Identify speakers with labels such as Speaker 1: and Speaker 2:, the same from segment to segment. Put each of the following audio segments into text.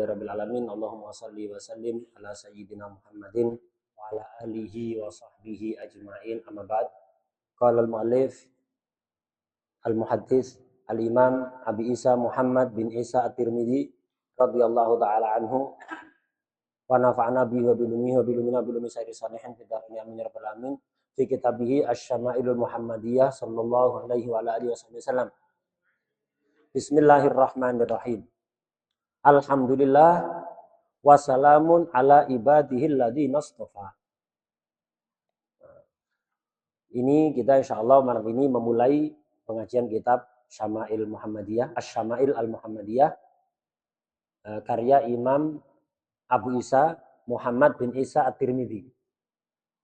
Speaker 1: Rabbil alamin. Allahumma shalli wa sallim ala sayyidina Muhammadin wa ala alihi wa sahbihi ajma'in. Amma ba'd. Qala al-mu'allif al-muhaddits al-imam Abi Isa Muhammad bin Isa At-Tirmidzi radhiyallahu taala anhu wa nafa'ana bihi wa bilumihi wa bilumina bilumi sayyidi salihin fid darin amin ya rabbal alamin fi kitabihi Asy-Syama'ilul Muhammadiyah sallallahu alaihi wa ala alihi wasallam. Bismillahirrahmanirrahim. Alhamdulillah wassalamun ala ibadihil ladzina istafa. Ini kita insyaallah malam ini memulai pengajian kitab Syama'il Muhammadiyah, Asy-Syama'il Al-Muhammadiyah, karya Imam Abu Isa Muhammad bin Isa At-Tirmidzi.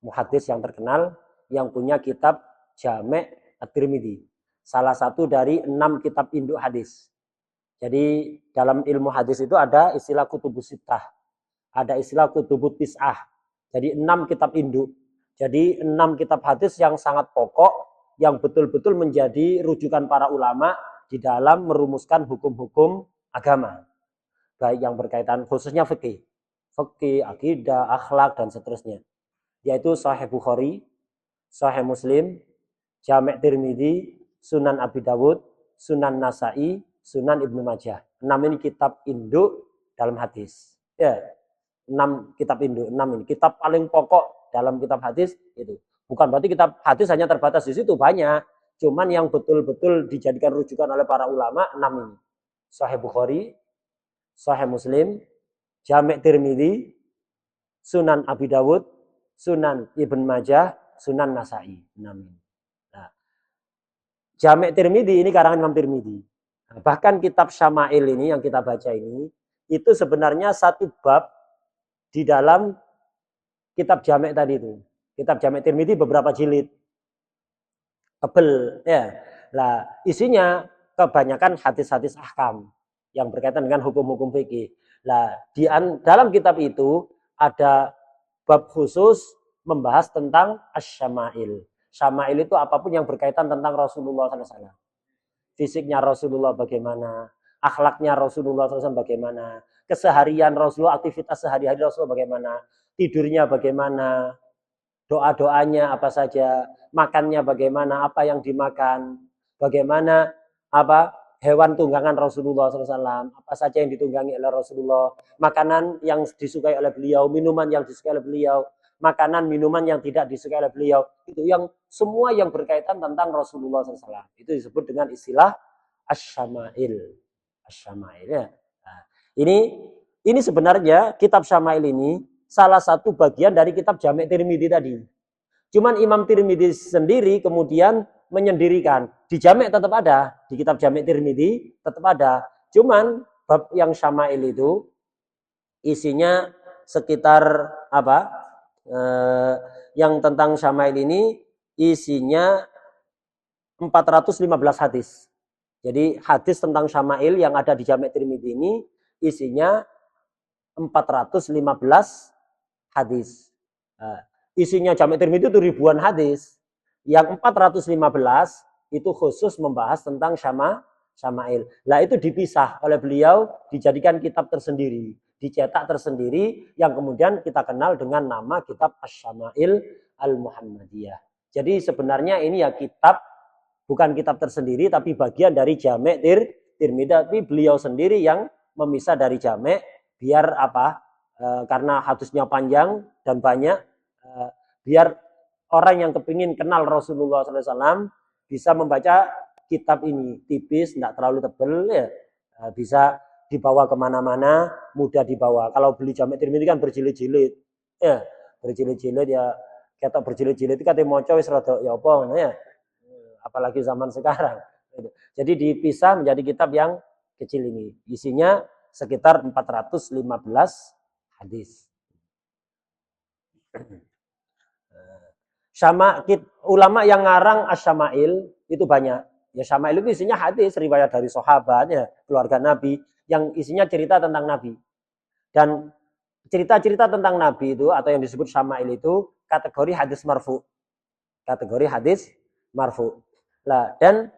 Speaker 1: Muhaddits yang terkenal yang punya kitab Jami' At-Tirmidzi. Salah satu dari 6 kitab induk hadis. Jadi dalam ilmu hadis itu ada istilah kutubus sittah, ada istilah kutubut tis'ah. Jadi 6 kitab induk. Jadi 6 kitab hadis yang sangat pokok, yang betul-betul menjadi rujukan para ulama di dalam merumuskan hukum-hukum agama. Baik yang berkaitan khususnya fikih, akidah, akhlak dan seterusnya. Yaitu Sahih Bukhari, Sahih Muslim, Jami' Tirmidzi, Sunan Abi Dawud, Sunan Nasa'i, Sunan Ibnu Majah. 6 ini kitab induk dalam hadis. Ya, 6 kitab induk, 6 ini kitab paling pokok dalam kitab hadis itu. Bukan berarti kitab hadis hanya terbatas di situ, banyak. Cuman yang betul-betul dijadikan rujukan oleh para ulama 6 ini. Sahih Bukhari, Sahih Muslim, Jami' Tirmidzi, Sunan Abi Dawud, Sunan Ibnu Majah, Sunan Nasa'i. 6 ini. Nah, Jami' Tirmidzi ini karangan Imam Tirmidzi. Bahkan kitab Syama'il ini yang kita baca ini, itu sebenarnya satu bab di dalam kitab Jami' tadi itu. Kitab Jami' Tirmidzi beberapa jilid. Tebel ya. Lah, isinya kebanyakan hadis-hadis ahkam yang berkaitan dengan hukum-hukum fikih. Lah, dalam kitab itu ada bab khusus membahas tentang asy-syama'il. Syama'il itu apapun yang berkaitan tentang Rasulullah SAW. Fisiknya Rasulullah bagaimana, akhlaknya Rasulullah SAW bagaimana, keseharian Rasulullah, aktivitas sehari-hari Rasulullah bagaimana, tidurnya bagaimana, doa-doanya apa saja, makannya bagaimana, apa yang dimakan, bagaimana hewan tunggangan Rasulullah SAW, apa saja yang ditunggangi oleh Rasulullah, makanan yang disukai oleh beliau, minuman yang disukai oleh beliau, makanan, minuman yang tidak disukai oleh beliau. Itu yang semua yang berkaitan tentang Rasulullah SAW. Itu disebut dengan istilah asy-syama'il. Asy-syama'il ya. Nah, ini sebenarnya kitab Syama'il ini salah satu bagian dari kitab Jami' Tirmidzi tadi. Cuman Imam Tirmidzi sendiri kemudian menyendirikan. Di Jami' tetap ada, di kitab Jami' Tirmidzi tetap ada. Cuman bab yang Syama'il itu isinya sekitar yang tentang Syama'il ini isinya 415 hadis. Jadi hadis tentang Syama'il yang ada di Jami' Tirmidzi ini isinya 415 hadis. Isinya Jami' Tirmidzi itu ribuan hadis. Yang 415 itu khusus membahas tentang Syama'il. Lah itu dipisah oleh beliau, dijadikan kitab tersendiri, dicetak tersendiri yang kemudian kita kenal dengan nama kitab Asy-Syama'il Al-Muhammadiyah. Jadi sebenarnya ini ya kitab, bukan kitab tersendiri tapi bagian dari Jami' Tirmidzi, tapi beliau sendiri yang memisah dari Jami' biar karena hadisnya panjang dan banyak, biar orang yang kepingin kenal Rasulullah SAW bisa membaca kitab ini, tipis, tidak terlalu tebal ya, bisa dibawa kemana-mana, mudah dibawa. Kalau beli Jami' Tirmidzi kan berjilid-jilid, ya berjilid-jilid ya, ketok berjilid-jilid itu katanya moco wis rada ya apa ya, apalagi zaman sekarang. Jadi dipisah menjadi kitab yang kecil ini, isinya sekitar 415 hadis. Ulama yang ngarang Asy-Syama'il itu banyak. Ya Syama'il itu isinya hadis, riwayat dari sahabat, ya, keluarga Nabi, yang isinya cerita tentang Nabi. Dan cerita-cerita tentang Nabi itu atau yang disebut Syama'il itu kategori hadis marfu. Kategori hadis marfu. Lah, dan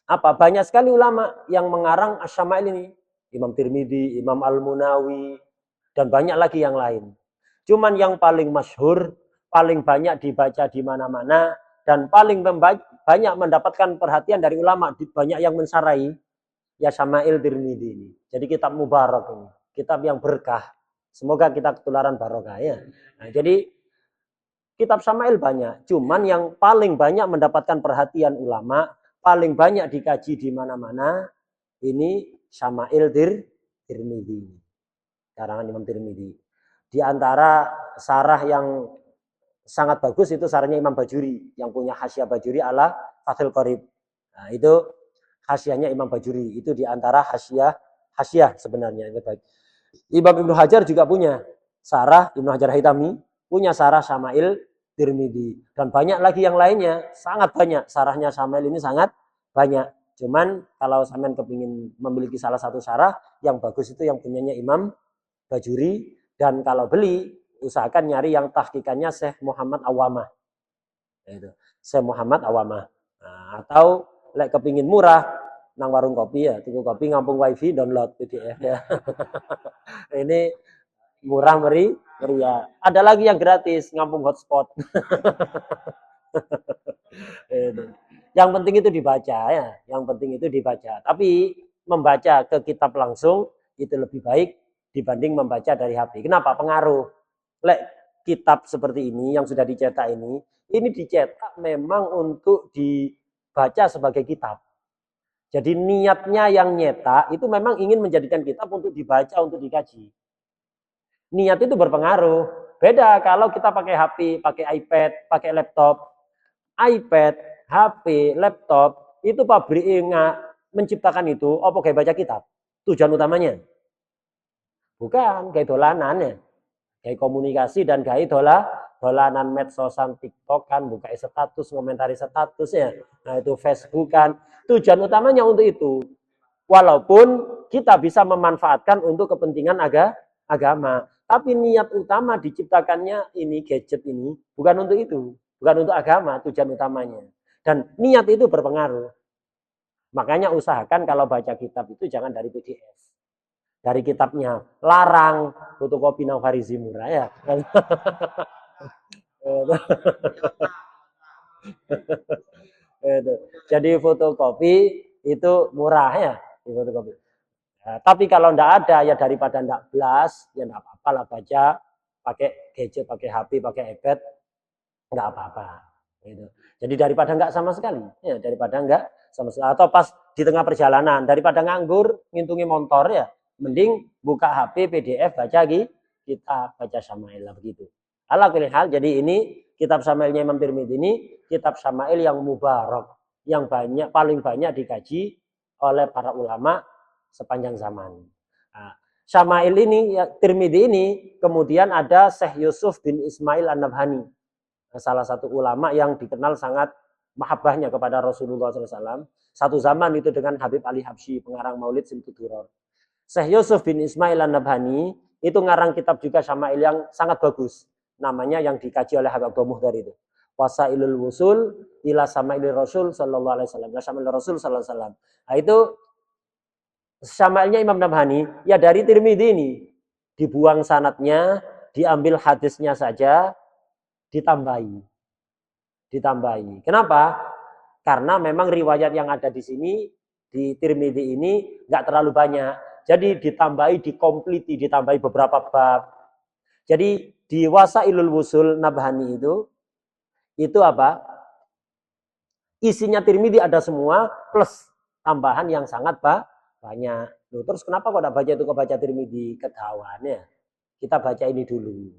Speaker 1: banyak sekali ulama yang mengarang Asy-Syama'il ini. Imam Tirmidzi, Imam Al-Munawi, dan banyak lagi yang lain. Cuman yang paling masyhur, paling banyak dibaca di mana-mana, dan paling banyak mendapatkan perhatian dari ulama, banyak yang mensarai, ya Syama'il Tirmidzi ini. Jadi kitab mubarak ini, kitab yang berkah. Semoga kita ketularan barokah ya. Nah, jadi kitab Syama'il banyak, cuman yang paling banyak mendapatkan perhatian ulama, paling banyak dikaji di mana-mana, ini Syama'il Tirmidzi. Karangan Imam Tirmidzi. Di antara sarah yang sangat bagus itu sarahnya Imam Bajuri, yang punya Hasyiah Bajuri ala Fathul Qorib. Nah, itu hasyiahnya Imam Bajuri, itu di antara hasyiah sebenarnya. Imam Ibnu Hajar juga punya sarah, Ibnu Hajar Haitami punya sarah Syama'il Tirmidzi, dan banyak lagi yang lainnya, sangat banyak sarahnya Syama'il ini, sangat banyak. Cuman kalau sampean kepingin memiliki salah satu sarah yang bagus itu yang punyanya Imam Bajuri, dan kalau beli usahakan nyari yang tahqiqannya Syekh Muhammad Awamah. Itu Syekh Muhammad Awamah. Nah, atau lek kepingin murah nang warung kopi ya, tuku kopi ngampung wifi download PDF ya. Ini murah meriah. Ada lagi yang gratis, ngampung hotspot. Yang penting itu dibaca ya, yang penting itu dibaca. Tapi membaca ke kitab langsung itu lebih baik dibanding membaca dari HP. Kenapa? Pengaruh. Lek kitab seperti ini yang sudah dicetak ini dicetak memang untuk dibaca sebagai kitab. Jadi niatnya yang nyetak itu memang ingin menjadikan kitab untuk dibaca, untuk dikaji. Niat itu berpengaruh. Beda kalau kita pakai HP, pakai iPad, pakai laptop. iPad, HP, laptop, itu pabriknya menciptakan itu, apa kayak baca kitab? Tujuan utamanya. Bukan, kayak dolanan ya. Kayak komunikasi dan kayak dolanan medsosan, TikTok kan, buka status, komentari status ya. Nah itu Facebook kan. Tujuan utamanya untuk itu. Walaupun kita bisa memanfaatkan untuk kepentingan agama. Tapi niat utama diciptakannya ini, gadget ini, bukan untuk itu. Bukan untuk agama, tujuan utamanya. Dan niat itu berpengaruh. Makanya usahakan kalau baca kitab itu jangan dari PDF. Dari kitabnya. Larang fotokopi nang Farizi murah ya. Jadi fotokopi itu murah ya. Fotokopi. Nah, tapi kalau enggak ada ya daripada enggak belas, ya enggak apa-apa lah baca pakai gadget, pakai HP, pakai iPad, enggak apa-apa. Gitu. Jadi daripada enggak sama sekali, ya daripada enggak sama sekali. Atau pas di tengah perjalanan, daripada nganggur, ngintungi motor ya, mending buka HP, PDF, baca kitab, baca Syama'il begitu. Ala kulli hal, jadi ini kitab Syama'ilnya Imam Tirmidzi ini kitab Syama'il yang mubarak, yang banyak, paling banyak dikaji oleh para ulama sepanjang zaman. Nah, Syama'il ini, ya, Tirmidzi ini, kemudian ada Syekh Yusuf bin Ismail An-Nabhani, salah satu ulama yang dikenal sangat mahabbahnya kepada Rasulullah SAW. Satu zaman itu dengan Habib Ali Habsyi, pengarang Maulid Simtuduror. Syekh Yusuf bin Ismail An-Nabhani itu ngarang kitab juga Syama'il yang sangat bagus. Namanya yang dikaji oleh Habib Abdul Muhdar itu. Wasailul Wusul ila Sama'il Rasul sallallahu alaihi wasallam. Sama'il Rasul sallallahu alaihi wasallam. Nah, itu Syama'ilnya Imam Nabhani ya dari Tirmidzi ini. Dibuang sanatnya, diambil hadisnya saja, ditambahi. Kenapa? Karena memang riwayat yang ada di sini di Tirmidzi ini nggak terlalu banyak. Jadi ditambahi, dikompliti, ditambahi beberapa bab. Jadi di Wasailul Wusul Nabhani itu apa? Isinya Tirmidzi ada semua plus tambahan yang sangat banyak. Loh, terus kenapa kok tidak baca itu kebaca Tirmidzi? Ketahuan ya. Kita baca ini dulu.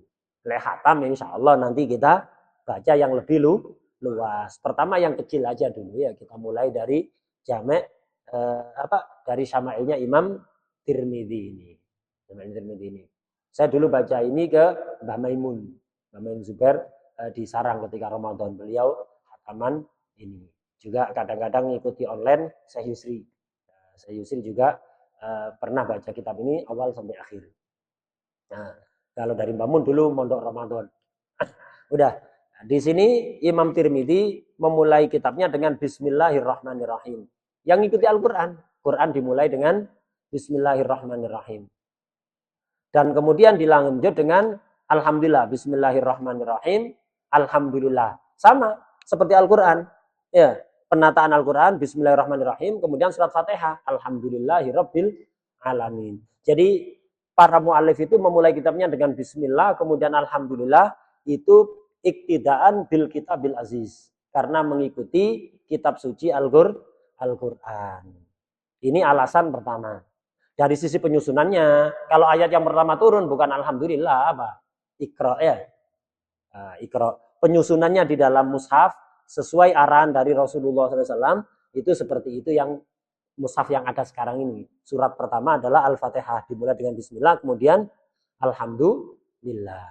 Speaker 1: Lehatam insya Allah nanti kita baca yang lebih luas. Pertama yang kecil aja dulu ya. Kita mulai dari jamek dari Syama'ilnya Imam Tirmidzi ini. Saya dulu baca ini ke Mbah Maimun. Mbah Maimun Zubair di Sarang ketika Ramadan. Beliau hataman ini. Juga kadang-kadang ngikuti online Syekh Yusri. Syekh Yusri juga pernah baca kitab ini awal sampai akhir. Nah, kalau dari Mbah Mun dulu mondok Ramadan. Udah. Di sini Imam Tirmidzi memulai kitabnya dengan Bismillahirrahmanirrahim. Yang ikuti Al-Quran. Quran dimulai dengan Bismillahirrahmanirrahim. Dan kemudian dilanjut dengan alhamdulillah, bismillahirrahmanirrahim, alhamdulillah. Sama seperti Al-Qur'an. Ya, penataan Al-Qur'an bismillahirrahmanirrahim, kemudian surat Fatihah, alhamdulillahirabbil alamin. Jadi para mu'allif itu memulai kitabnya dengan bismillah, kemudian alhamdulillah, itu iktidaan bil kitabil aziz. Karena mengikuti kitab suci Al-Qur'an. Ini alasan pertama. Dari sisi penyusunannya, kalau ayat yang pertama turun bukan alhamdulillah apa? Iqra ya. Iqra. Penyusunannya di dalam mushaf sesuai arahan dari Rasulullah SAW itu seperti itu yang mushaf yang ada sekarang ini. Surat pertama adalah Al-Fatihah, dimulai dengan bismillah, kemudian alhamdulillah.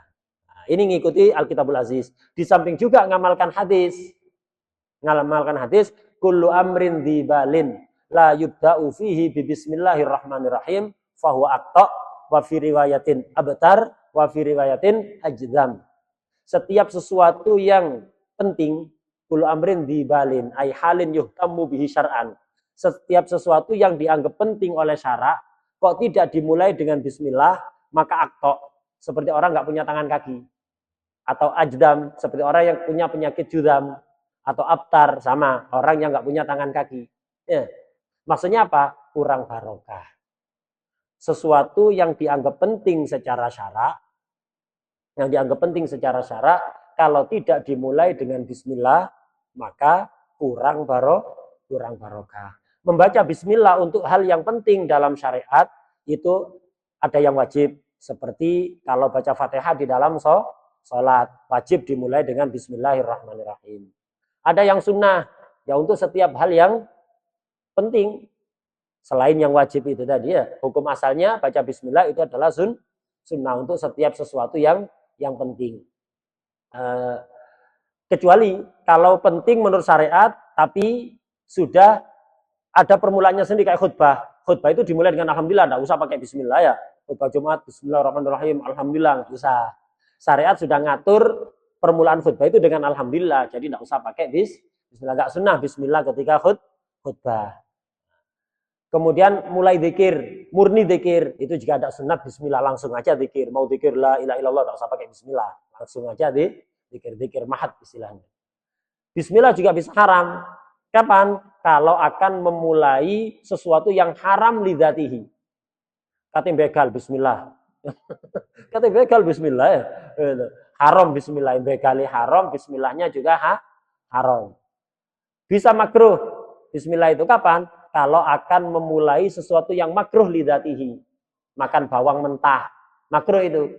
Speaker 1: Nah, ini ngikuti Alkitabul Aziz. Di samping juga ngamalkan hadis. Ngamalkan hadis, kullu amrin dibalin la yubda'u fihi bi bismillahirrahmanirrahim fahuwa aqta wa fi riwayatin abtar wa fi riwayatin ajdam. Setiap sesuatu yang penting, kullu amrin dibalin ay halin yuhtammu bihi syar'an. Setiap sesuatu yang dianggap penting oleh syara, kok tidak dimulai dengan bismillah, maka aqta, seperti orang enggak punya tangan kaki. Atau ajdam, seperti orang yang punya penyakit judam. Atau abtar, sama orang yang enggak punya tangan kaki. Ya. Maksudnya apa? Kurang barokah. Sesuatu yang dianggap penting secara syara, kalau tidak dimulai dengan bismillah, maka kurang barokah. Membaca bismillah untuk hal yang penting dalam syariat, itu ada yang wajib. Seperti kalau baca Fatihah di dalam sholat, wajib dimulai dengan bismillahirrahmanirrahim. Ada yang sunnah, ya untuk setiap hal yang penting. Selain yang wajib itu tadi ya, hukum asalnya baca bismillah itu adalah sunnah untuk setiap sesuatu yang penting. Kecuali kalau penting menurut syariat, tapi sudah ada permulaannya sendiri kayak khutbah. Khutbah itu dimulai dengan alhamdulillah, enggak usah pakai bismillah ya. Khutbah Jumat, bismillahirrahmanirrahim, alhamdulillah, enggak usah. Syariat sudah ngatur permulaan khutbah itu dengan alhamdulillah, jadi enggak usah pakai bismillah, enggak sunnah bismillah ketika khutbah. Kemudian mulai zikir, murni zikir, itu juga ada sunat bismillah, langsung aja zikir. Mau zikir la ilaha illallah, enggak usah pakai bismillah, langsung aja zikir mahat istilahnya. Bismillah juga bisa haram. Kapan? Kalau akan memulai sesuatu yang haram lidzatihi. Katim begal bismillah. Katim begal bismillah ya. Haram bismillah, begali haram, bismillahnya juga haram. Bisa makruh. Bismillah itu kapan? Kalau akan memulai sesuatu yang makruh lidzatihi. Makan bawang mentah. Makruh itu.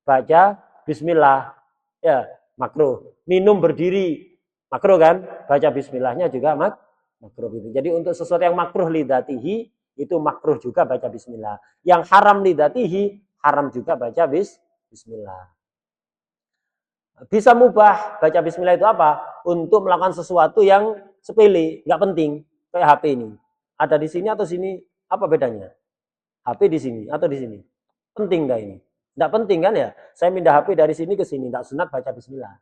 Speaker 1: Baca bismillah. Ya, makruh. Minum berdiri. Makruh kan? Baca bismillahnya juga makruh itu. Jadi untuk sesuatu yang makruh lidzatihi, itu makruh juga baca bismillah. Yang haram lidzatihi, haram juga baca bismillah. Bisa mubah. Baca bismillah itu apa? Untuk melakukan sesuatu yang sepele, nggak penting. Kayak HP ini. Ada di sini atau sini, apa bedanya? HP di sini atau di sini? Penting enggak ini? Enggak penting kan ya? Saya pindah HP dari sini ke sini, enggak sunat baca bismillah.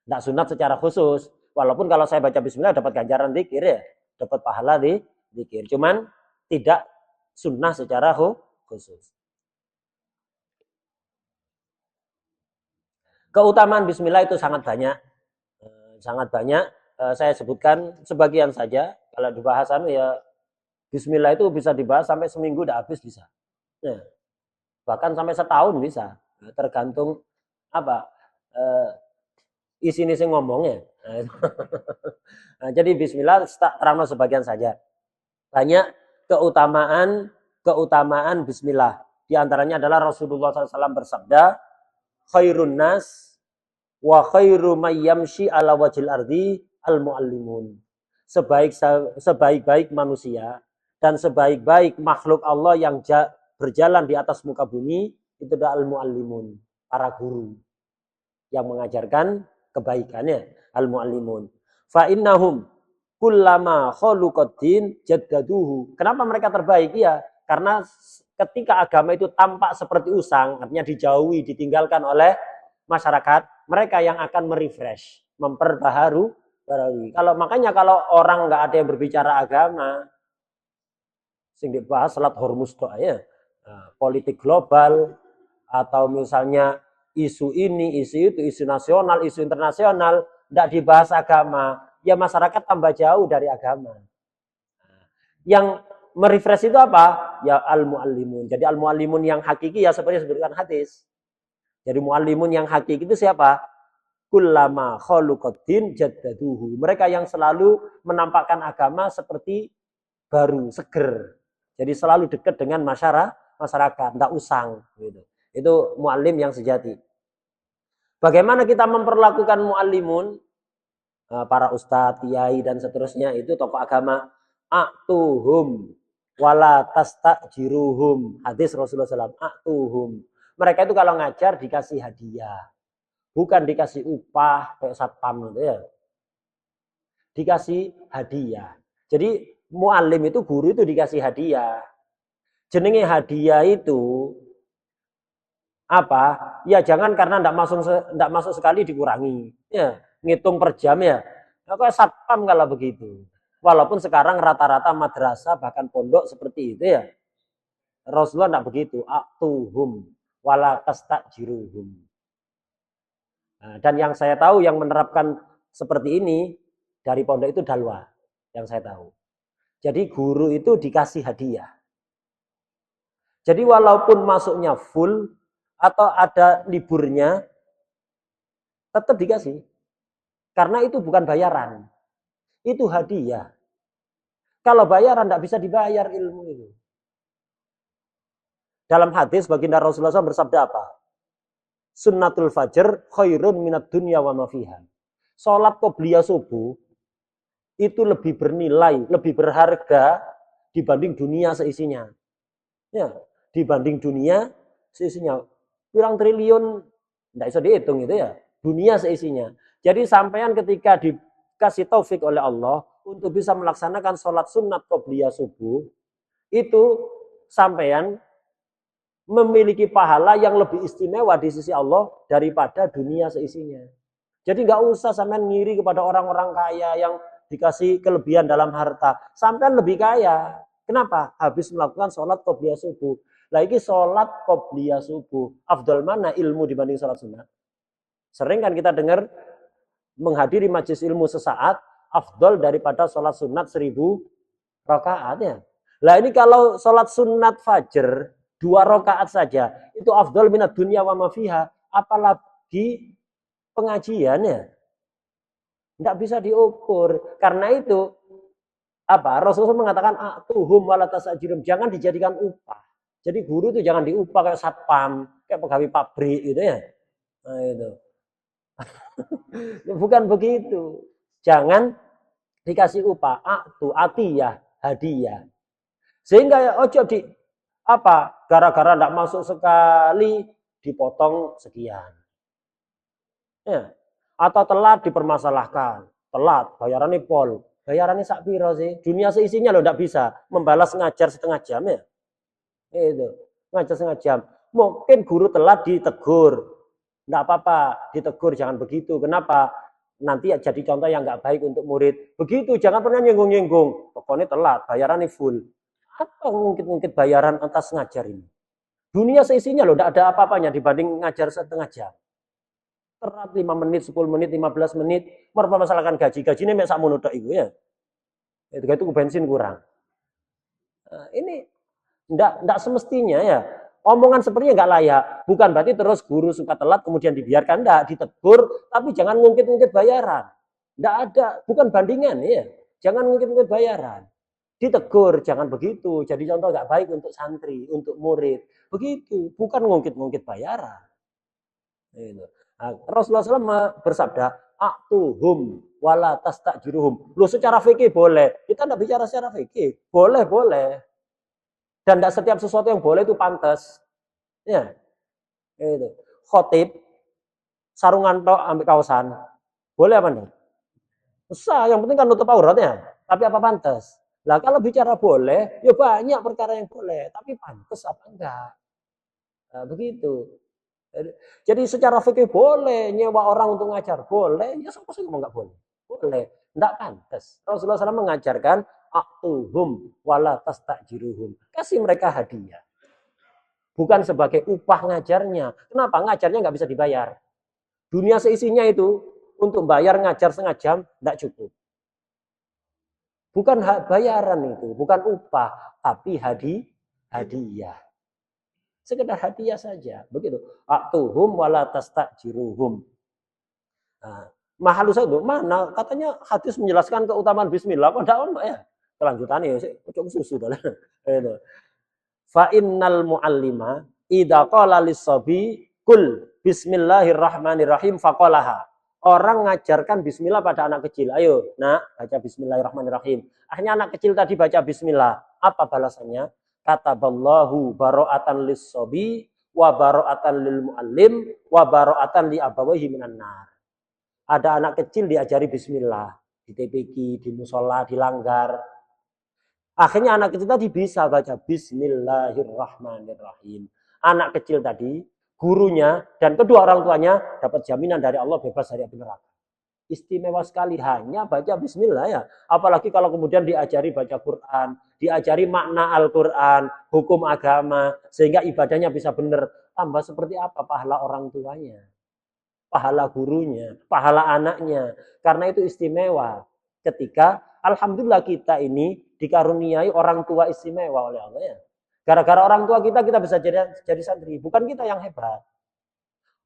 Speaker 1: Enggak sunat secara khusus. Walaupun kalau saya baca bismillah dapat ganjaran zikir ya, dapat pahala di zikir. Cuman tidak sunnah secara khusus. Keutamaan bismillah itu sangat banyak. Sangat banyak. Saya sebutkan sebagian saja. Kalau dibahas ya bismillah itu bisa dibahas sampai seminggu udah habis bisa. Ya. Bahkan sampai setahun bisa. Tergantung apa isi ngomongnya. Nah, jadi bismillah terang sebagian saja. Banyak keutamaan bismillah. Di antaranya adalah Rasulullah SAW bersabda, khairun nas wa khairu mayyamshi ala wajil ardi al-muallimun. Sebaik-baik manusia dan sebaik-baik makhluk Allah yang berjalan di atas muka bumi itu adalah al-muallimun, para guru yang mengajarkan kebaikannya, al-muallimun. Fa innahum kullama khaluqaddin jaddaduhu. Kenapa mereka terbaik? Ya, karena ketika agama itu tampak seperti usang, artinya dijauhi, ditinggalkan oleh masyarakat, mereka yang akan merefresh, memperbaharui. Makanya kalau orang nggak ada yang berbicara agama, Sing dibahas salat Hormuz tok ya. Politik global atau misalnya isu ini, isu itu, isu nasional, isu internasional, tidak dibahas agama, ya masyarakat tambah jauh dari agama. Yang merefresh itu apa? Ya al-muallimun. Jadi al-muallimun yang hakiki ya seperti disebutkan hadis. Jadi muallimun yang hakiki itu siapa? Kullama kholuqaddin jaddaduhu. Mereka yang selalu menampakkan agama seperti baru, seger. Jadi selalu dekat dengan masyarakat, tidak usang. Gitu. Itu muallim yang sejati. Bagaimana kita memperlakukan muallimun? Para ustadz, kiai, dan seterusnya itu tokoh agama. A'tuhum wala tastajiruhum. Hadis Rasulullah SAW. A'tuhum. Mereka itu kalau ngajar dikasih hadiah. Bukan dikasih upah kayak satpam gitu ya. Dikasih hadiah. Jadi muallim itu, guru itu dikasih hadiah. Jenenge hadiah itu apa? Ya jangan karena tidak masuk sekali dikurangi. Ya, ngitung per jam ya. Nah, kayak satpam kalau begitu. Walaupun sekarang rata-rata madrasah bahkan pondok seperti itu ya. Rasulullah tidak begitu. A'tuhum wala tastajiruhum. Nah, dan yang saya tahu yang menerapkan seperti ini dari pondok itu Dalwa, yang saya tahu. Jadi guru itu dikasih hadiah. Jadi walaupun masuknya full atau ada liburnya, tetap dikasih. Karena itu bukan bayaran. Itu hadiah. Kalau bayaran tidak bisa dibayar ilmu itu. Dalam hadis baginda Rasulullah SAW bersabda apa? Sunnatul fajr khairun minat dunya wa ma fiha. Salat qobliyah subuh itu lebih bernilai, lebih berharga dibanding dunia seisinya. Ya, dibanding dunia seisinya. Kurang triliun tidak bisa dihitung itu ya. Dunia seisinya. Jadi sampean ketika dikasih taufik oleh Allah untuk bisa melaksanakan sholat sunat qobliyah subuh, itu sampean memiliki pahala yang lebih istimewa di sisi Allah daripada dunia seisinya. Jadi nggak usah sampean ngiri kepada orang-orang kaya yang dikasih kelebihan dalam harta. Sampean lebih kaya. Kenapa? Habis melakukan sholat qobliyah subuh. Lagi sholat qobliyah subuh. Afdal mana ilmu dibanding sholat sunat? Sering kan kita dengar menghadiri majelis ilmu sesaat afdal daripada sholat sunat 1000 rakaat ya. Lah ini kalau sholat sunat fajar 2 rakaat saja itu afdal minat dunia wa ma fiha, apalagi pengajiannya. Tidak bisa diukur. Karena itu apa? Rasulullah mengatakan a'tuhum wala tasajirum, jangan dijadikan upah. Jadi guru itu jangan diupah kayak satpam, kayak pegawai pabrik gitu ya. Nah, itu. Bukan begitu. Jangan dikasih upah, atiyah, hadiah. Sehingga ya ojo di apa? Gara-gara tidak masuk sekali dipotong sekian. Ya. Atau telat dipermasalahkan. Telat, bayarannya pol. Bayarannya sak piro sih? Dunia seisinya loh tidak bisa membalas ngajar setengah jam ya. Itu. Ngajar setengah jam. Mungkin guru telat ditegur. Tidak apa-apa, ditegur jangan begitu. Kenapa? Nanti jadi contoh yang nggak baik untuk murid. Begitu, jangan pernah nyenggung-nyenggung. Pokoknya telat, bayarannya full. Apa ngungkit-ngungkit bayaran atas ngajar ini? Dunia seisinya loh, tidak ada apa-apanya dibanding ngajar setengah jam. Terat 5 menit, 10 menit, 15 menit, mempermasalahkan gaji. Gajinya mek sak mono tok iku ya. Itu bensin kurang. Nah, ini enggak semestinya ya. Omongan sepertinya enggak layak. Bukan berarti terus guru suka telat kemudian dibiarkan, enggak, ditegur, tapi jangan ngungkit-ngungkit bayaran. Enggak ada, bukan bandingan ya. Jangan ngungkit-ngungkit bayaran. Ditegur, jangan begitu. Jadi contoh enggak baik untuk santri, untuk murid. Begitu, bukan ngungkit-ngungkit bayaran. Itu. Nah, Rasulullah SAW bersabda, a'tuhum wala tastajiruhum. Loh, secara fikih boleh. Kita tidak bicara secara fikih. Boleh, boleh. Dan tidak setiap sesuatu yang boleh itu pantas. Ya. Itu. Khotib, sarungan tok ambil kaosan. Boleh apa enggak? Usah, yang penting kan nutup auratnya. Tapi apa pantas? Lah kalau bicara boleh, ya banyak perkara yang boleh. Tapi pantas apa enggak? Nah, begitu. Jadi secara fikih boleh nyewa orang untuk ngajar, boleh. Ya siapa sih ngomong nggak boleh? Boleh. Nggak pantas. Rasulullah SAW mengajarkan a'tuhum wala tastajiruhum. Kasih mereka hadiah. Bukan sebagai upah ngajarnya. Kenapa? Ngajarnya nggak bisa dibayar. Dunia seisinya itu untuk bayar ngajar setengah jam tidak cukup. Bukan bayaran itu, bukan upah, tapi hadiah. Sekedar hadiah saja, begitu. A'tuhum wala tastajiruhum. Nah, mahal itu mana? Katanya hadis menjelaskan keutamaan bismillah. Kok tidak ono ya? Kelanjutannya ya, cocok susu dah. Itu. Fa innal muallima idza qala lis-sabi kul bismillahirrahmanirrahim faqalaha. Orang ngajarkan bismillah pada anak kecil. Ayo, nak, baca bismillahirrahmanirrahim. Akhirnya anak kecil tadi baca bismillah. Apa balasannya? Kataballahu bara'atan lis-sabi wa bara'atan lil muallim wa bara'atan li abawayhi minan nar. Ada anak kecil diajari bismillah, di TPQ, di musola, dilanggar. Akhirnya anak kecil tadi bisa baca bismillahirrahmanirrahim. Anak kecil tadi, gurunya dan kedua orang tuanya dapat jaminan dari Allah bebas dari api neraka. Istimewa sekali hanya baca bismillah ya. Apalagi kalau kemudian diajari baca Quran, diajari makna Al-Quran, hukum agama, sehingga ibadahnya bisa benar. Tambah seperti apa pahala orang tuanya, pahala gurunya, pahala anaknya. Karena itu istimewa ketika alhamdulillah kita ini dikaruniai orang tua istimewa oleh Allah ya. Gara-gara orang tua kita bisa jadi santri. Bukan kita yang hebat.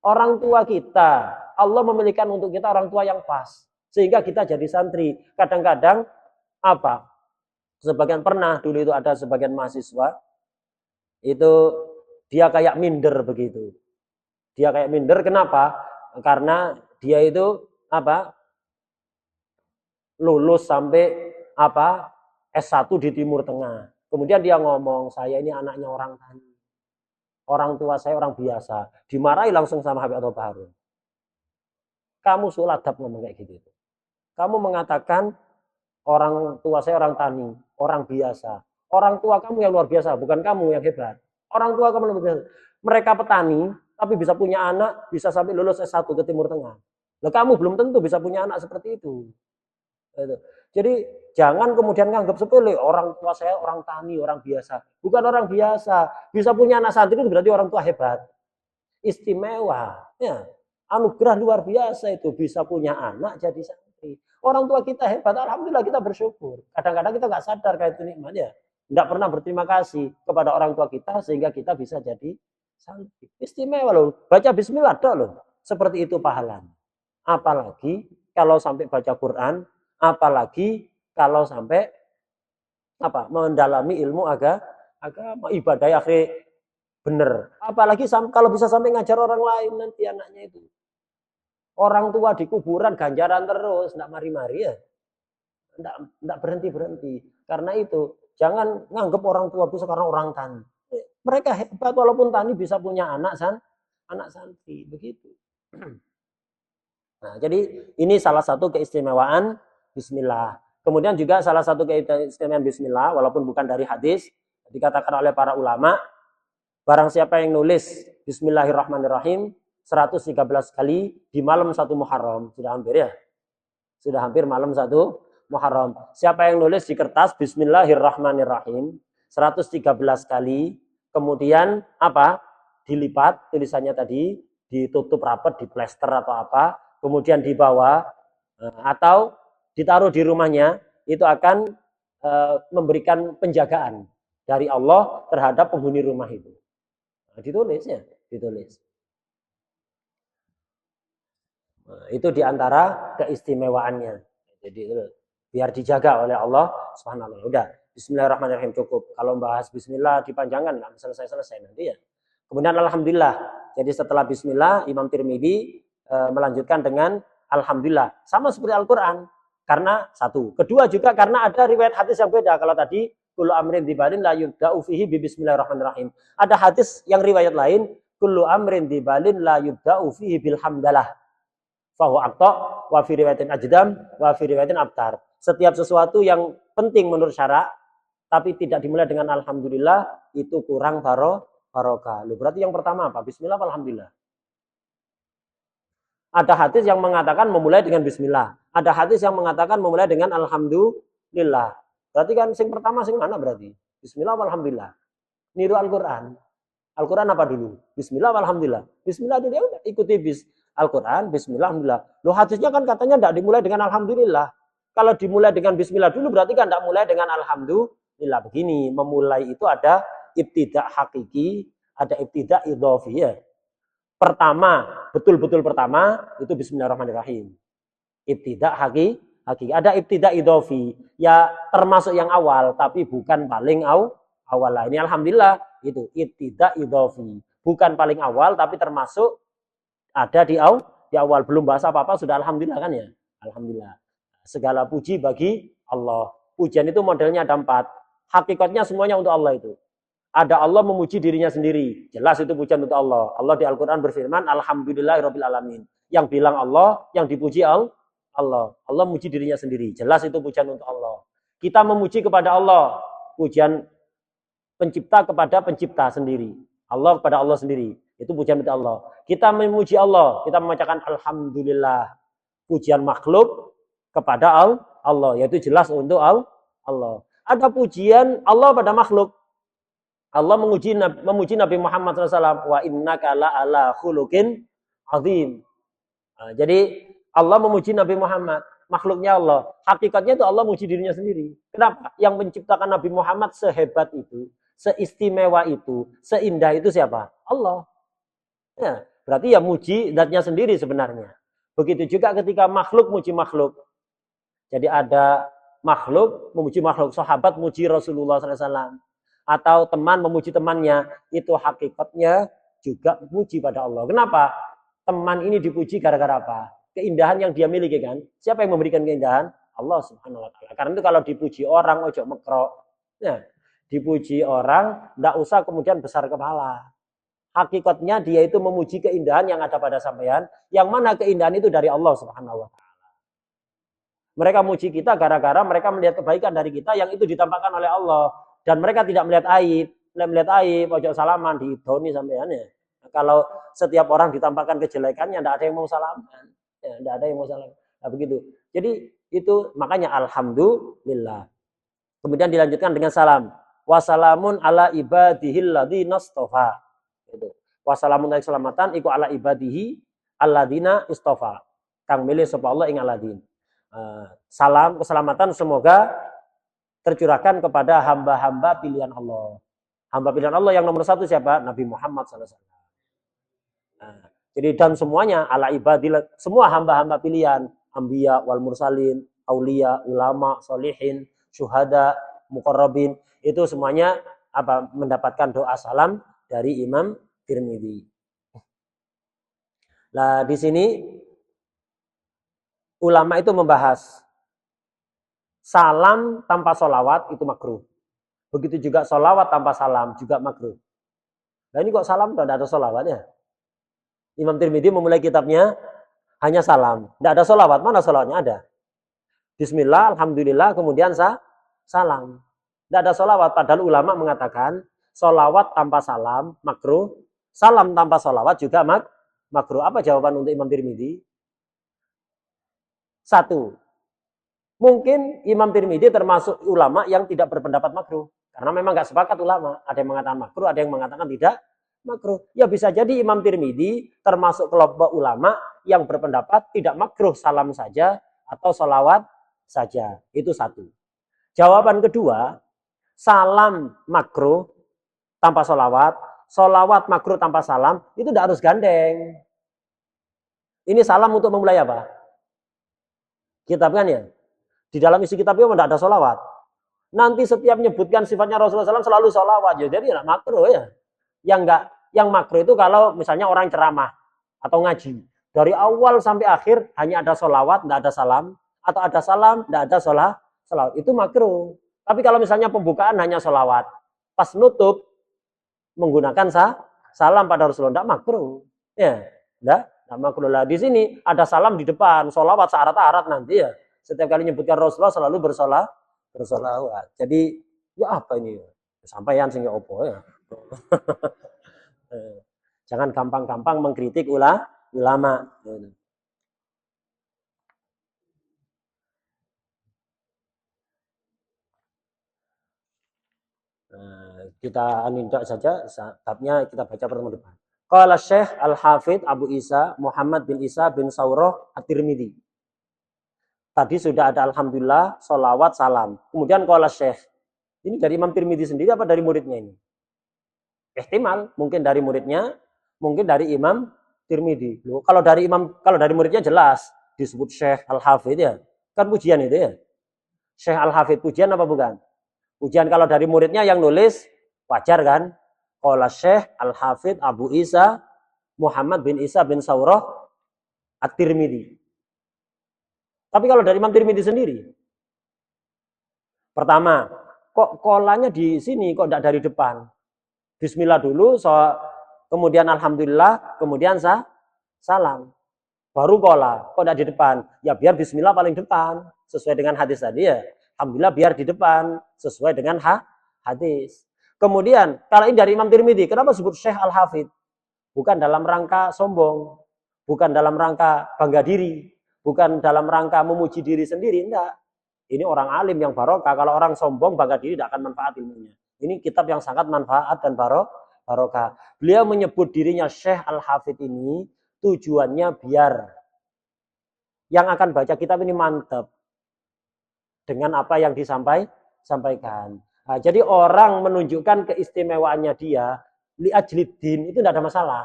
Speaker 1: Orang tua kita, Allah memilihkan untuk kita orang tua yang pas. Sehingga kita jadi santri. Kadang-kadang apa? Sebagian pernah dulu itu ada sebagian mahasiswa. Itu dia kayak minder begitu. Dia kayak minder kenapa? Karena dia itu apa? Lulus sampai apa? S1 di Timur Tengah. Kemudian dia ngomong, saya ini anaknya orang tani. Orang tua saya orang biasa. Dimarahi langsung sama Habib Atha Harun. Kamu suladab ngomong kayak gitu. Kamu mengatakan orang tua saya orang tani, orang biasa. Orang tua kamu yang luar biasa, bukan kamu yang hebat. Orang tua kamu luar biasa. Mereka petani, tapi bisa punya anak, bisa sampai lulus S1 ke Timur Tengah. Lah kamu belum tentu bisa punya anak seperti itu. Jadi jangan kemudian nganggap sepele orang tua saya orang tani, orang biasa. Bukan orang biasa. Bisa punya anak santri itu berarti orang tua hebat. Istimewa. Ya. Anugerah luar biasa itu bisa punya anak jadi santri. Orang tua kita hebat, alhamdulillah kita bersyukur. Kadang-kadang kita nggak sadar kayak itu nikmatnya. Nggak pernah berterima kasih kepada orang tua kita sehingga kita bisa jadi santri. Istimewa loh. Baca bismillah loh. Seperti itu pahalanya. Apalagi kalau sampai baca Quran, apalagi kalau sampai apa mendalami ilmu agama ibadah akhir bener. Apalagi kalau bisa sampai ngajar orang lain nanti anaknya itu. Orang tua di kuburan ganjaran terus, enggak mari-mari ya. Enggak berhenti-berhenti. Karena itu jangan nganggap orang tua itu sekarang orang tani. Mereka hebat walaupun tani bisa punya anak santri begitu. Nah, jadi ini salah satu keistimewaan bismillah. Kemudian juga salah satu keistimewaan bismillah, walaupun bukan dari hadis, dikatakan oleh para ulama, barang siapa yang nulis bismillahirrahmanirrahim 113 kali di malam 1 Muharram, sudah hampir ya? Sudah hampir malam 1 Muharram. Siapa yang nulis di kertas bismillahirrahmanirrahim 113 kali, kemudian apa? Dilipat tulisannya tadi, ditutup rapat, diplester atau apa, kemudian dibawa atau ditaruh di rumahnya, itu akan memberikan penjagaan dari Allah terhadap penghuni rumah itu. Nah, ditulis ya, ditulis. Nah, itu diantara keistimewaannya. Jadi biar dijaga oleh Allah Subhanahu wa taala. Udah, bismillahirrahmanirrahim cukup. Kalau bahas bismillah dipanjangkan nggak selesai-selesai nanti ya. Kemudian alhamdulillah. Jadi setelah bismillah Imam Tirmidzi melanjutkan dengan alhamdulillah. Sama seperti Al-Qur'an. Karena satu. Kedua juga karena ada riwayat hadis yang beda. Kalau tadi kullu amrin dibalin la yubda'u fihi bi bismillahirrahmanirrahim. Ada hadis yang riwayat lain, kullu amrin dibalin la yubda'u fihi bilhamdalah. Fahu aqta wa fi riwayatin ajdam wa fi riwayatin abtar. Setiap sesuatu yang penting menurut syara tapi tidak dimulai dengan alhamdulillah itu kurang barokah. Berarti yang pertama apa? Bismillah alhamdulillah. Ada hadis yang mengatakan memulai dengan bismillah. Ada hadis yang mengatakan memulai dengan alhamdulillah. Berarti kan sing pertama sing mana berarti? Bismillah walhamdulillah. Niru Al-Qur'an. Al-Qur'an apa dulu? Bismillah walhamdulillah. Bismillah dulu ya udah ikuti Al-Qur'an, bismillah alhamdulillah. Loh hadisnya kan katanya tidak dimulai dengan alhamdulillah. Kalau dimulai dengan bismillah dulu berarti kan tidak mulai dengan alhamdulillah. Begini, memulai itu ada ibtidak hakiki, ada ibtidak idhofi ya. Pertama, betul-betul pertama itu bismillahirrahmanirrahim. Ibtidak hakiki. Ada ibtidak idhofi. Ya termasuk yang awal tapi bukan paling awal lah. Ini alhamdulillah itu ibtidak idhofi. Bukan paling awal tapi termasuk ada di awal, belum bahasa apa-apa sudah alhamdulillah kan ya. Alhamdulillah. Segala puji bagi Allah. Pujian itu modelnya ada 4. Hakikatnya semuanya untuk Allah itu. Ada Allah memuji dirinya sendiri. Jelas itu pujian untuk Allah. Allah di Al-Quran berfirman, Alhamdulillahirabbil alamin. Yang bilang Allah, yang dipuji Allah. Allah memuji dirinya sendiri. Jelas itu pujian untuk Allah. Kita memuji kepada Allah. Pujian pencipta kepada pencipta sendiri. Allah kepada Allah sendiri. Itu pujian untuk Allah. Kita memuji Allah. Kita membacakan Alhamdulillah. Pujian makhluk kepada Allah. Yaitu jelas untuk Allah. Ada pujian Allah pada makhluk. Allah memuji Nabi Muhammad SAW. Wa innaka la'ala khuluqin azim. Nah, jadi Allah memuji Nabi Muhammad. Makhluknya Allah. Hakikatnya itu Allah memuji dirinya sendiri. Kenapa? Yang menciptakan Nabi Muhammad sehebat itu. Seistimewa itu. Seindah itu siapa? Allah. Ya, berarti ya muji zatnya sendiri sebenarnya. Begitu juga ketika makhluk muji makhluk. Jadi ada makhluk memuji makhluk. Sahabat muji Rasulullah SAW. Atau teman memuji temannya, itu hakikatnya juga muji pada Allah. Kenapa? Teman ini dipuji gara-gara apa? Keindahan yang dia miliki kan. Siapa yang memberikan keindahan? Allah Subhanahu wa taala. Karena itu kalau dipuji orang ojo mekro. Ya, dipuji orang enggak usah kemudian besar kepala. Hakikatnya dia itu memuji keindahan yang ada pada sampean, yang mana keindahan itu dari Allah Subhanahu wa taala. Mereka muji kita gara-gara mereka melihat kebaikan dari kita yang itu ditampakkan oleh Allah. Dan mereka tidak melihat aib. Melihat aib, ojo salaman, diidoni sampean ya. Kalau setiap orang ditampakkan kejelekannya, tidak ada yang mau salaman. Ya, tidak ada yang mau salaman. Nah, begitu. Jadi itu makanya alhamdulillah. Kemudian dilanjutkan dengan salam. Wassalamun ala ibadihil ladzina istofa. Itu. Wassalamun alaihi selamatan iku ala ibadihi alladzina istofa. Kang milih sapa Allah ing aladin. Salam keselamatan semoga tercurahkan kepada hamba-hamba pilihan Allah. Hamba pilihan Allah yang nomor 1 siapa? Nabi Muhammad SAW. Nah, jadi dan semuanya ala ibadillah, semua hamba-hamba pilihan, anbiya wal mursalin, aulia, ulama, solihin, syuhada, muqarrabin, itu semuanya apa mendapatkan doa salam dari Imam Tirmidzi. Nah, di sini ulama itu membahas salam tanpa solawat itu makruh. Begitu juga solawat tanpa salam juga makruh. Nah ini kok salam tidak ada solawatnya. Imam Tirmidzi memulai kitabnya hanya salam. Tidak ada solawat. Mana solawatnya ada? Bismillah, alhamdulillah, kemudian salam. Tidak ada solawat. Padahal ulama mengatakan solawat tanpa salam makruh. Salam tanpa solawat juga makruh. Apa jawaban untuk Imam Tirmidzi? 1. Mungkin Imam Tirmidzi termasuk ulama yang tidak berpendapat makruh. Karena memang nggak sepakat ulama. Ada yang mengatakan makruh, ada yang mengatakan tidak makruh. Ya bisa jadi Imam Tirmidzi termasuk kelompok ulama yang berpendapat tidak makruh salam saja atau sholawat saja. Itu 1. Jawaban kedua, salam makruh tanpa sholawat, sholawat makruh tanpa salam, itu tidak harus gandeng. Ini salam untuk memulai apa? Kitab kan ya? Di dalam isi kitabnya tidak ada sholawat. Nanti setiap menyebutkan sifatnya Rasulullah SAW selalu sholawat. Ya, jadi tidak makruh ya. Yang makruh itu kalau misalnya orang ceramah atau ngaji. Dari awal sampai akhir hanya ada sholawat, tidak ada salam. Atau ada salam, tidak ada sholawat. Itu makruh. Tapi kalau misalnya pembukaan hanya sholawat. Pas nutup menggunakan salam pada Rasulullah, tidak makruh. Ya, tidak makruh lah. Di sini ada salam di depan, sholawat syarat-syarat nanti ya. Setiap kali menyebutkan Rasulullah selalu bersolawat. Jadi ya apa ini? Sampaian sing opo ya. Jangan gampang-gampang mengkritik ulama. Kita anindak saja, babnya kita baca pertemuan depan. Qala Syekh Al-Hafidh Abu Isa Muhammad bin Isa bin Saurah At-Tirmidzi. Tadi sudah ada alhamdulillah, sholawat, salam. Kemudian qala Syekh. Ini dari Imam Tirmidzi sendiri apa dari muridnya ini? Ihtimal, mungkin dari muridnya, mungkin dari Imam Tirmidzi. Kalau dari muridnya jelas disebut Syekh Al-Hafidh ya. Kan pujian itu ya. Syekh Al-Hafidh pujian apa bukan? Pujian. Kalau dari muridnya yang nulis wajar kan? Qala Syekh Al-Hafidh Abu Isa Muhammad bin Isa bin Saurah At-Tirmidzi. Tapi kalau dari Imam Tirmidzi sendiri, pertama, kok kolanya di sini, kok tidak dari depan? Bismillah dulu, kemudian alhamdulillah, kemudian salam. Baru kola, kok tidak di depan? Ya biar bismillah paling depan, sesuai dengan hadis tadi ya. Alhamdulillah biar di depan, sesuai dengan hadis. Kemudian, kalau ini dari Imam Tirmidzi, kenapa sebut Syekh Al-Hafidh? Bukan dalam rangka sombong, bukan dalam rangka bangga diri, bukan dalam rangka memuji diri sendiri, enggak. Ini orang alim yang barokah. Kalau orang sombong, bangga diri tidak akan manfaat ilmunya. Ini kitab yang sangat manfaat dan barokah. Beliau menyebut dirinya Syekh Al-Hafidh ini tujuannya biar yang akan baca kitab ini mantap dengan apa yang disampaikan. Nah, jadi orang menunjukkan keistimewaannya dia li ajliddin itu tidak ada masalah.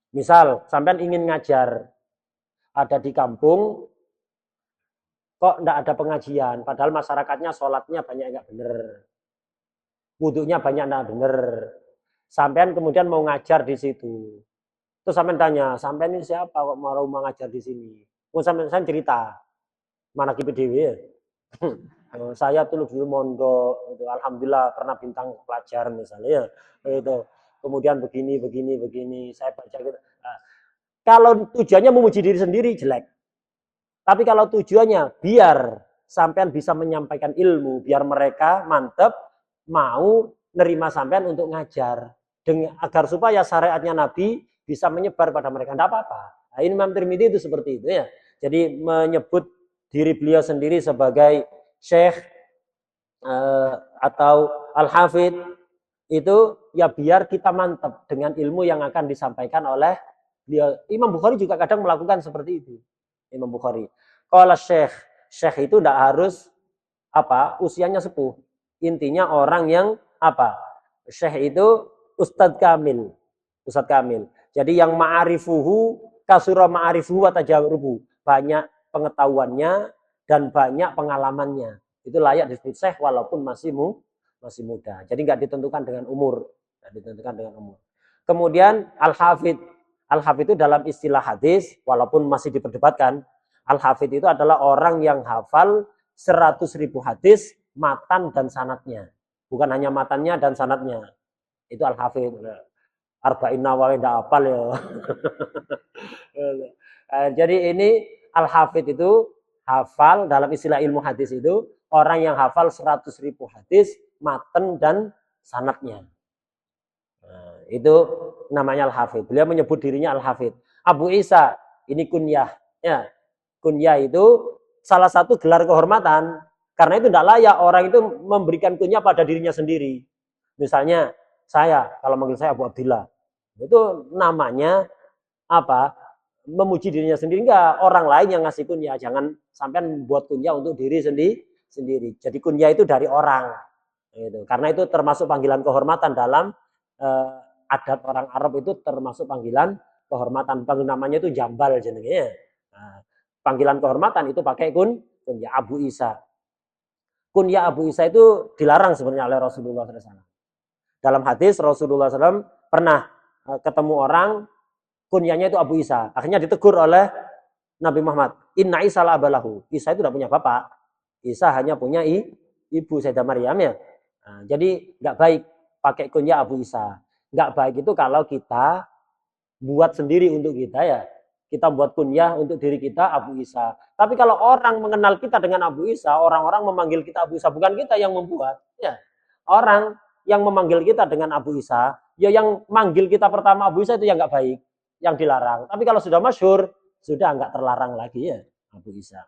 Speaker 1: Misal sampean ingin ngajar ada di kampung kok tidak ada pengajian, padahal masyarakatnya sholatnya banyak nggak bener, wudhunya banyak nggak bener. Sampean kemudian mau ngajar di situ. Terus sampean tanya, sampean ini siapa kok mau ngajar di sini? Mau sampean cerita, mana KPDW ya? Saya tuh dulu mondok, itu alhamdulillah pernah bintang pelajar misalnya, itu kemudian begini, saya baca gitu. Nah, kalau tujuannya memuji diri sendiri jelek. Tapi kalau tujuannya biar sampean bisa menyampaikan ilmu, biar mereka mantep mau nerima sampean untuk ngajar, agar supaya syariatnya Nabi bisa menyebar pada mereka. Tidak apa-apa. Nah, Imam Tirmidzi itu seperti itu ya. Jadi menyebut diri beliau sendiri sebagai Syekh atau Al-Hafidh itu ya biar kita mantap dengan ilmu yang akan disampaikan oleh beliau. Imam Bukhari juga kadang melakukan seperti itu. Imam Bukhari. Kalau Syekh itu tidak harus usianya sepuh. Intinya orang yang Syekh itu Ustadz Kamil. Ustadz Kamil. Jadi yang ma'arifuhu kasura ma'arifuhu wa tajarubu. Banyak pengetahuannya dan banyak pengalamannya. Itu layak disebut Syekh walaupun masih muda. Jadi nggak ditentukan dengan umur. Kemudian Al-Hafidh. Al-Hafidh itu dalam istilah hadis, walaupun masih diperdebatkan, Al-Hafidh itu adalah orang yang hafal 100.000 hadis, matan dan sanadnya. Bukan hanya matannya dan sanadnya. Itu Al-Hafidh. Arba'in Nawawi tidak hafal ya. Jadi ini Al-Hafidh itu hafal dalam istilah ilmu hadis itu orang yang hafal 100.000 hadis, matan dan sanadnya. Nah, itu namanya Al-Hafidh. Beliau menyebut dirinya Al-Hafidh. Abu Isa, ini kunyah. Ya. Kunyah itu salah satu gelar kehormatan. Karena itu tidak layak orang itu memberikan kunyah pada dirinya sendiri. Misalnya saya, kalau manggil saya Abu Abdillah. Itu namanya memuji dirinya sendiri. Enggak, orang lain yang ngasih kunyah. Jangan sampai membuat kunyah untuk diri sendiri. Jadi kunyah itu dari orang. Gitu. Karena itu termasuk panggilan kehormatan dalam adat orang Arab itu termasuk panggilan kehormatan. Namanya itu jambal jenenge. Nah, panggilan kehormatan itu pakai kunyah Abu Isa. Kunyah Abu Isa itu dilarang sebenarnya oleh Rasulullah SAW. Dalam hadis Rasulullah SAW pernah ketemu orang kunyahnya itu Abu Isa. Akhirnya ditegur oleh Nabi Muhammad. Inna Isa la abalahu. Isa itu tidak punya bapak. Isa hanya punya ibu Sayyidah Maryam ya. Nah, jadi nggak baik pakai kunyah Abu Isa. Nggak baik itu kalau kita buat sendiri untuk kita ya. Kita buat kunyah untuk diri kita Abu Isa. Tapi kalau orang mengenal kita dengan Abu Isa, orang-orang memanggil kita Abu Isa, bukan kita yang membuat. Ya. Orang yang memanggil kita dengan Abu Isa, ya yang manggil kita pertama Abu Isa itu yang nggak baik, yang dilarang. Tapi kalau sudah masyhur, sudah nggak terlarang lagi ya Abu Isa.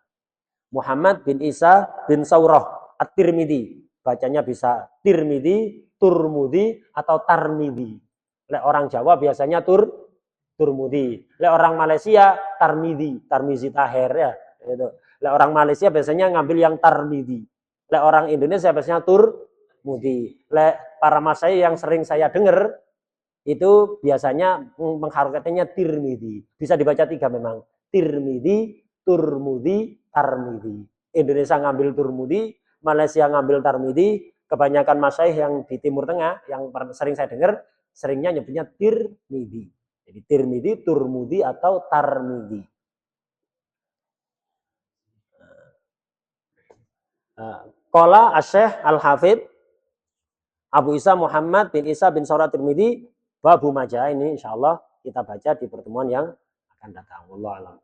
Speaker 1: Muhammad bin Isa bin Saurah At-Tirmidzi. bacanya bisa Tirmidzi, Turmudi, atau Tarmidi. Lek orang Jawa biasanya Turmudi. Lek orang Malaysia Tarmidi, Tarmizi Tahir ya. Gitu. Lek orang Malaysia biasanya ngambil yang Tarmidi. Lek orang Indonesia biasanya Turmudi. Lek para masai yang sering saya dengar itu biasanya mengharokatnya Tirmidzi. Bisa dibaca 3 memang. Tirmidzi, Turmudi, Tarmidi. Indonesia ngambil Turmudi, Malaysia ngambil Tarmidi, kebanyakan masyaikh yang di Timur Tengah yang sering saya dengar seringnya nyebutnya Tirmidzi. Jadi Tirmidzi, Turmudi, atau Tarmidi. Qala Asy-Syaikh Al-Hafidz Abu Isa Muhammad bin Isa bin Saura Tirmidzi Babu Majah, ini insyaallah kita baca di pertemuan yang akan datang. Wallahu a'lam.